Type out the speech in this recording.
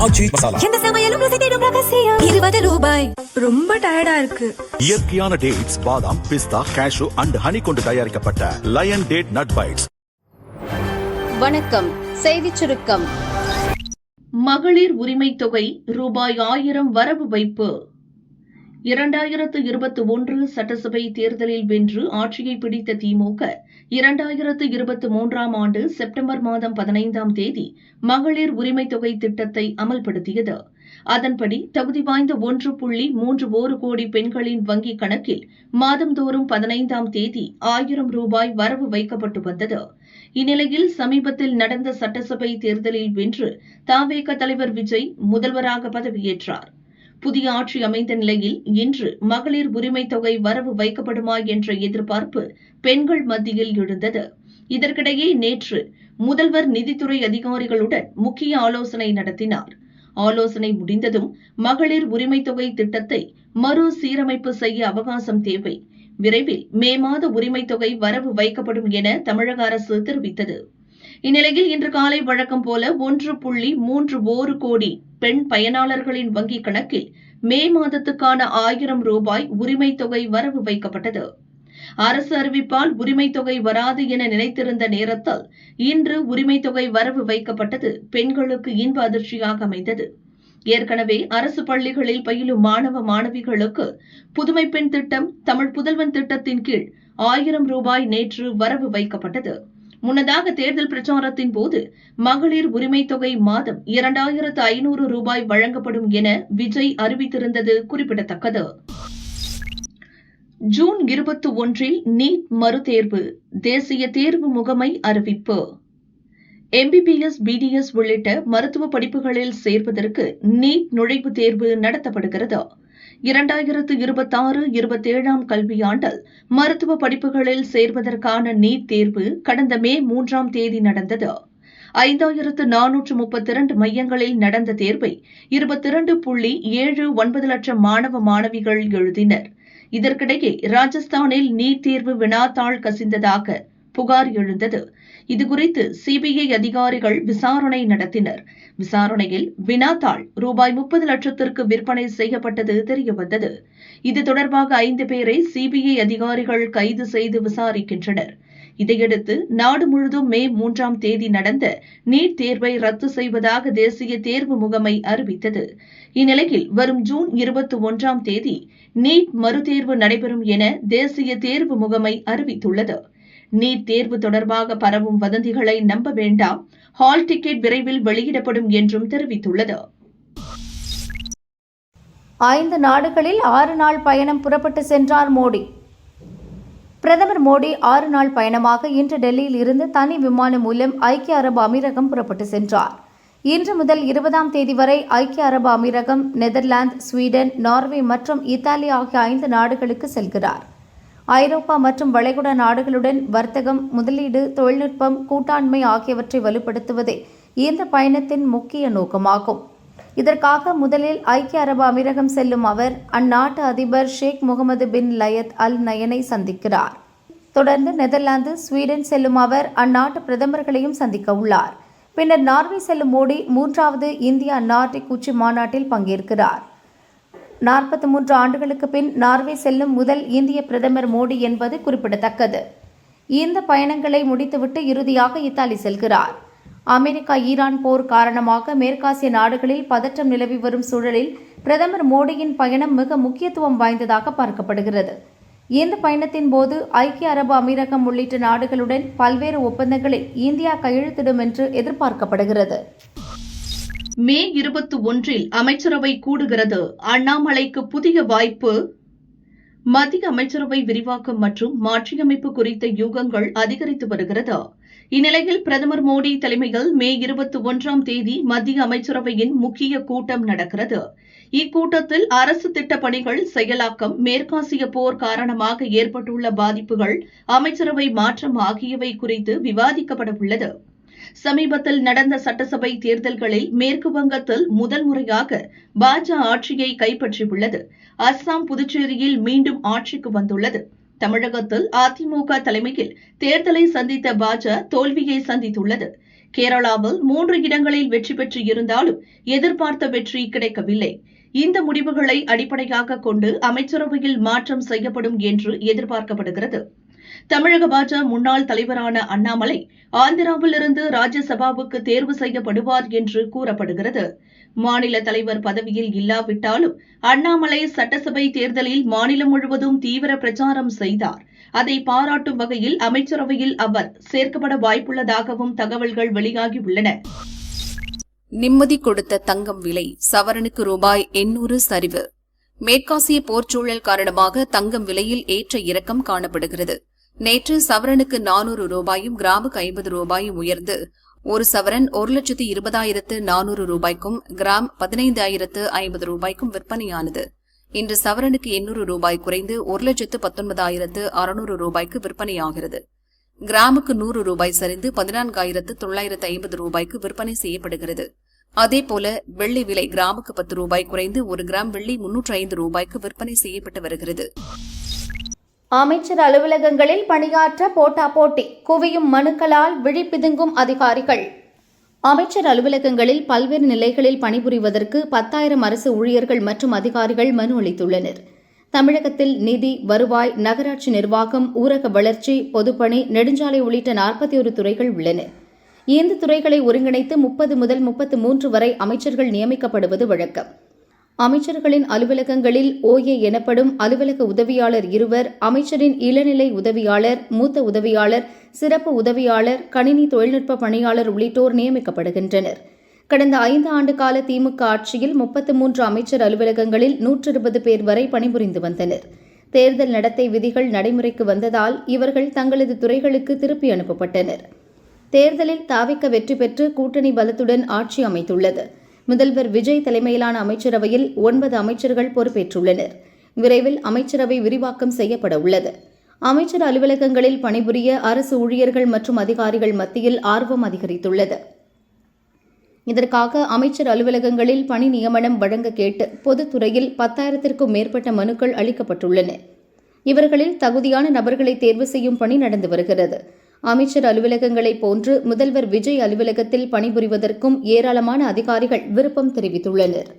ஆச்சி மசாலா. எந்த சமையலும் ருசி தேடும் ரகசியம். 20 ரூபாய். ரொம்ப டயர்டா இருக்கு. இயற்கையான டேட்ஸ், பாதாம், பிஸ்தா, கேஷு அண்ட் ஹனி கொண்டு தயாரிக்கப்பட்ட லயன் டேட் நட் பைட்ஸ். வணக்கம். செய்திச் சுருக்கம். மகளிர் உரிமை தொகை ரூபாய் 1000 வரவு வைப்பு. 2021 சட்டசபை தேர்தலில் வென்று ஆட்சியை பிடித்த திமுக 2023ஆம் ஆண்டு செப்டம்பர் மாதம் 15ஆம் தேதி மகளிர் உரிமை தொகை திட்டத்தை அமல்படுத்தியது. அதன்படி தகுதி வாய்ந்த 1.31 கோடி பெண்களின் வங்கிக் கணக்கில் மாதந்தோறும் 15ஆம் தேதி 1000 ரூபாய் வரவு வைக்கப்பட்டு வந்தது. இந்நிலையில் சமீபத்தில் நடந்த சட்டசபை தேர்தலில் வென்று தவேக தலைவர் விஜய் முதல்வராக பதவியேற்றார். புதிய ஆட்சி அமைந்த நிலையில் இன்று மகளிர் உரிமை தொகை வரவு வைக்கப்படுமா என்ற எதிர்பார்ப்பு பெண்கள் மத்தியில் எழுந்தது. இதற்கிடையே நேற்று முதல்வர் நிதித்துறை அதிகாரிகளுடன் முக்கிய ஆலோசனை நடத்தினார். ஆலோசனை முடிந்ததும் மகளிர் உரிமை தொகை திட்டத்தை மறுசீரமைப்பு செய்ய அவகாசம் தேவை. விரைவில் மே மாத உரிமை தொகை வரவு வைக்கப்படும் என தமிழக அரசு தெரிவித்தது. இந்நிலையில் இன்று காலை வழக்கம் போல 1.31 கோடி பெண் பயனாளர்களின் வங்கிக் கணக்கில் மே மாதத்துக்கான 1000 ரூபாய் உரிமை தொகை வரவு வைக்கப்பட்டது. அரசு அறிவிப்பால் உரிமை தொகை வராது என நினைத்திருந்த நேரத்தில் இன்று உரிமை தொகை வரவு வைக்கப்பட்டது பெண்களுக்கு இன்ப அதிர்ச்சியாக அமைந்தது. ஏற்கனவே அரசு பள்ளிகளில் பயிலும் மாணவ மாணவிகளுக்கு புதுமை பெண் திட்டம், தமிழ் புதல்வன் திட்டத்தின் கீழ் 1000 ரூபாய் நேற்று வரவு வைக்கப்பட்டது. முன்னதாக தேர்தல் பிரச்சாரத்தின் போது மகளிர் உரிமை தொகை மாதம் 2500 ரூபாய் வழங்கப்படும் என விஜய் அறிவித்திருந்தது குறிப்பிடத்தக்கது. ஜூன் 21 நீட் மறுதேர்வு தேசிய தேர்வு முகமை அறிவிப்பு. MBBS, BDS உள்ளிட்ட மருத்துவ படிப்புகளில் சேர்வதற்கு நீட் நுழைவுத் தேர்வு நடத்தப்படுகிறது. 2026-27ஆம் கல்வியாண்டில் மருத்துவ படிப்புகளில் சேர்வதற்கான நீட் தேர்வு கடந்த மே 3ஆம் தேதி நடந்தது. 5432 மையங்களில் நடந்த தேர்வை 22.79 லட்சம் மாணவ மாணவிகள் எழுதினர். இதற்கிடையே ராஜஸ்தானில் நீட் தேர்வு வினாத்தாள் கசிந்ததாக புகார் எழுந்தது. இதுகுறித்து CBI அதிகாரிகள் விசாரணை நடத்தினர். விசாரணையில் வினாத்தாள் ரூபாய் 30 லட்சத்திற்கு விற்பனை செய்யப்பட்டது தெரியவந்தது. இது தொடர்பாக 5 பேரை CBI அதிகாரிகள் கைது செய்து விசாரிக்கின்றனர். இதையடுத்து நாடு முழுவதும் மே 3ஆம் தேதி நடந்த நீட் தேர்வை ரத்து செய்வதாக தேசிய தேர்வு முகமை அறிவித்தது. இந்நிலையில் வரும் ஜூன் 21ஆம் தேதி நீட் மறுதேர்வு நடைபெறும் என தேசிய தேர்வு முகமை அறிவித்துள்ளது. நீட் தேர்வு தொடர்பாக பரவும் வதந்திகளை நம்ப வேண்டாம், ஹால் டிக்கெட் விரைவில் வெளியிடப்படும் என்றும் தெரிவித்துள்ளது. 5 நாடுகளில் 6 நாள் பயணம் புறப்பட்டு சென்றார் மோடி. பிரதமர் மோடி 6 நாள் பயணமாக இன்று டெல்லியில் இருந்து தனி விமானம் மூலம் ஐக்கிய அரபு அமீரகம் புறப்பட்டு சென்றார். இன்று முதல் 20ஆம் தேதி வரை ஐக்கிய அரபு அமீரகம், நெதர்லாந்து, ஸ்வீடன், நார்வே மற்றும் இத்தாலி ஆகிய 5 நாடுகளுக்கு செல்கிறார். ஐரோப்பா மற்றும் வளைகுடா நாடுகளுடன் வர்த்தகம், முதலீடு, தொழில்நுட்பம், கூட்டாண்மை ஆகியவற்றை வலுப்படுத்துவதே இந்த பயணத்தின் முக்கிய நோக்கமாகும். இதற்காக முதலில் ஐக்கிய அரபு அமீரகம் செல்லும் அவர் அந்நாட்டு அதிபர் ஷேக் முகமது பின் லயத் அல் நயனை சந்திக்கிறார். தொடர்ந்து நெதர்லாந்து, ஸ்வீடன் செல்லும் அவர் அந்நாட்டு பிரதமர்களையும் சந்திக்க உள்ளார். பின்னர் நார்வே செல்லும் மோடி 3வது இந்தியா நார்டிக் உச்சி மாநாட்டில் பங்கேற்கிறார். 43 ஆண்டுகளுக்கு பின் நார்வே செல்லும் முதல் இந்திய பிரதமர் மோடி என்பது குறிப்பிடத்தக்கது. இந்த பயணங்களை முடித்துவிட்டு இறுதியாக இத்தாலி செல்கிறார். அமெரிக்கா ஈரான் போர் காரணமாக மேற்காசிய நாடுகளில் பதற்றம் நிலவி வரும் சூழலில் பிரதமர் மோடியின் பயணம் மிக முக்கியத்துவம் வாய்ந்ததாக பார்க்கப்படுகிறது. இந்த பயணத்தின் போது ஐக்கிய அரபு அமீரகம் உள்ளிட்ட நாடுகளுடன் பல்வேறு ஒப்பந்தங்களில் இந்தியா கையெழுத்திடும் என்று எதிர்பார்க்கப்படுகிறது. மே 21 அமைச்சரவை கூடுகிறது. அண்ணாமலைக்கு புதிய வாய்ப்பு. மத்திய அமைச்சரவை விரிவாக்கம் மற்றும் மாற்றியமைப்பு குறித்த யூகங்கள் அதிகரித்து வருகிறது. இந்நிலையில் பிரதமர் மோடி தலைமையில் மே 21ஆம் தேதி மத்திய அமைச்சரவையின் முக்கிய கூட்டம் நடக்கிறது. இக்கூட்டத்தில் அரசு திட்டப் பணிகள் செயலாக்கம், மேற்காசிய போர் காரணமாக ஏற்பட்டுள்ள பாதிப்புகள், அமைச்சரவை மாற்றம் ஆகியவை குறித்து விவாதிக்கப்பட உள்ளது. சமீபத்தில் நடந்த சட்டசபை தேர்தல்களில் மேற்கு வங்கத்தில் முதல் முறையாக பாஜக ஆட்சியை கைப்பற்றியுள்ளது. அஸ்ஸாம், புதுச்சேரியில் மீண்டும் ஆட்சிக்கு வந்துள்ளது. தமிழகத்தில் அதிமுக தலைமையில் தேர்தலை சந்தித்த பாஜக தோல்வியை சந்தித்துள்ளது. கேரளாவில் 3 இடங்களில் வெற்றி பெற்று இருந்தாலும் எதிர்பார்த்த வெற்றி கிடைக்கவில்லை. இந்த முடிவுகளை அடிப்படையாக கொண்டு அமைச்சரவையில் மாற்றம் செய்யப்படும் என்று எதிர்பார்க்கப்படுகிறது. தமிழக பாஜக முன்னாள் தலைவரான அண்ணாமலை ஆந்திராவிலிருந்து ராஜ்யசபாவுக்கு தேர்வு செய்யப்படுவார் என்று கூறப்படுகிறது. மாநில தலைவர் பதவியில் இல்லாவிட்டாலும் அண்ணாமலை சட்டசபை தேர்தலில் மாநிலம் முழுவதும் தீவிர பிரச்சாரம் செய்தார். அதை பாராட்டும் வகையில் அமைச்சரவையில் அவர் சேர்க்கப்பட வாய்ப்புள்ளதாகவும் தகவல்கள் வெளியாகியுள்ளன. நிம்மதி கொடுத்த தங்கம் விலை சவரனுக்கு ரூபாய் 800 சரிவு. மேற்காசிய போர்ச்சூழல் காரணமாக தங்கம் விலையில் ஏற்ற இறக்கம் காணப்படுகிறது. நேற்று சவரனுக்கு 400 ரூபாயும் கிராமுக்கு 50 ரூபாயும் உயர்ந்து ஒரு சவரன் 1,20,400 ரூபாய்க்கும் கிராம் 15,050 ரூபாய்க்கும் விற்பனையானது. இன்று சவரனுக்கு 800 ரூபாய் குறைந்து 1,19,600 ரூபாய்க்கு விற்பனையாகிறது. கிராமுக்கு 100 ரூபாய் சரிந்து 14,950 ரூபாய்க்கு விற்பனை செய்யப்படுகிறது. அதேபோல வெள்ளி விலை கிராமுக்கு 10 ரூபாய் குறைந்து 1 கிராம் வெள்ளி 305 ரூபாய்க்கு விற்பனை செய்யப்பட்டு வருகிறது. அமைச்சர் அலுவலகங்களில் பணியாற்ற போட்டி குவியும் மனுக்களால் விழிப்பிதுங்கும் அதிகாரிகள். அமைச்சர் அலுவலகங்களில் பல்வேறு நிலைகளில் பணிபுரிவதற்கு 10,000 அரசு ஊழியர்கள் மற்றும் அதிகாரிகள் மனு அளித்துள்ளனர். தமிழகத்தில் நிதி, வருவாய், நகராட்சி நிர்வாகம், ஊரக வளர்ச்சி, பொதுப்பணி, நெடுஞ்சாலை உள்ளிட்ட 41 துறைகள் உள்ளன. இந்த துறைகளை ஒருங்கிணைத்து 30 முதல் 33 வரை அமைச்சர்கள் நியமிக்கப்படுவது வழக்கம். அமைச்சர்களின் அலுவலகங்களில் OA எனப்படும் அலுவலக உதவியாளர் 2, அமைச்சரின் இளநிலை உதவியாளர், மூத்த உதவியாளர், சிறப்பு உதவியாளர், கணினி தொழில்நுட்ப பணியாளர் உள்ளிட்டோர் நியமிக்கப்படுகின்றனர். கடந்த 5 ஆண்டு கால திமுக ஆட்சியில் 33 அமைச்சர் அலுவலகங்களில் 120 பேர் வரை பணிபுரிந்து வந்தனர். தேர்தல் நடத்தை விதிகள் நடைமுறைக்கு வந்ததால் இவர்கள் தங்களது துறைகளுக்கு திருப்பி அனுப்பப்பட்டனர். தேர்தலில் தாவிக்க வெற்றி பெற்று கூட்டணி பலத்துடன் ஆட்சி அமைத்துள்ளது. முதல்வர் விஜய் தலைமையிலான அமைச்சரவையில் 9 அமைச்சர்கள் பொறுப்பேற்றுள்ளனர். விரைவில் அமைச்சரவை விரிவாக்கம் செய்யப்பட உள்ளது. அமைச்சர் அலுவலகங்களில் பணிபுரிய அரசு ஊழியர்கள் மற்றும் அதிகாரிகள் மத்தியில் ஆர்வம் அதிகரித்துள்ளது. இதற்காக அமைச்சர் அலுவலகங்களில் பணி நியமனம் வழங்க கேட்டு பொதுத்துறையில் 10,000க்கும் மேற்பட்ட மனுக்கள் அளிக்கப்பட்டுள்ளன. இவர்களில் தகுதியான நபர்களை தேர்வு செய்யும் பணி நடந்து வருகிறது. அமைச்சர் அலுவலகங்களைப் போன்று முதல்வர் விஜய் அலுவலகத்தில் பணிபுரிவதற்கும் ஏராளமான அதிகாரிகள் விருப்பம் தெரிவித்துள்ளனர்.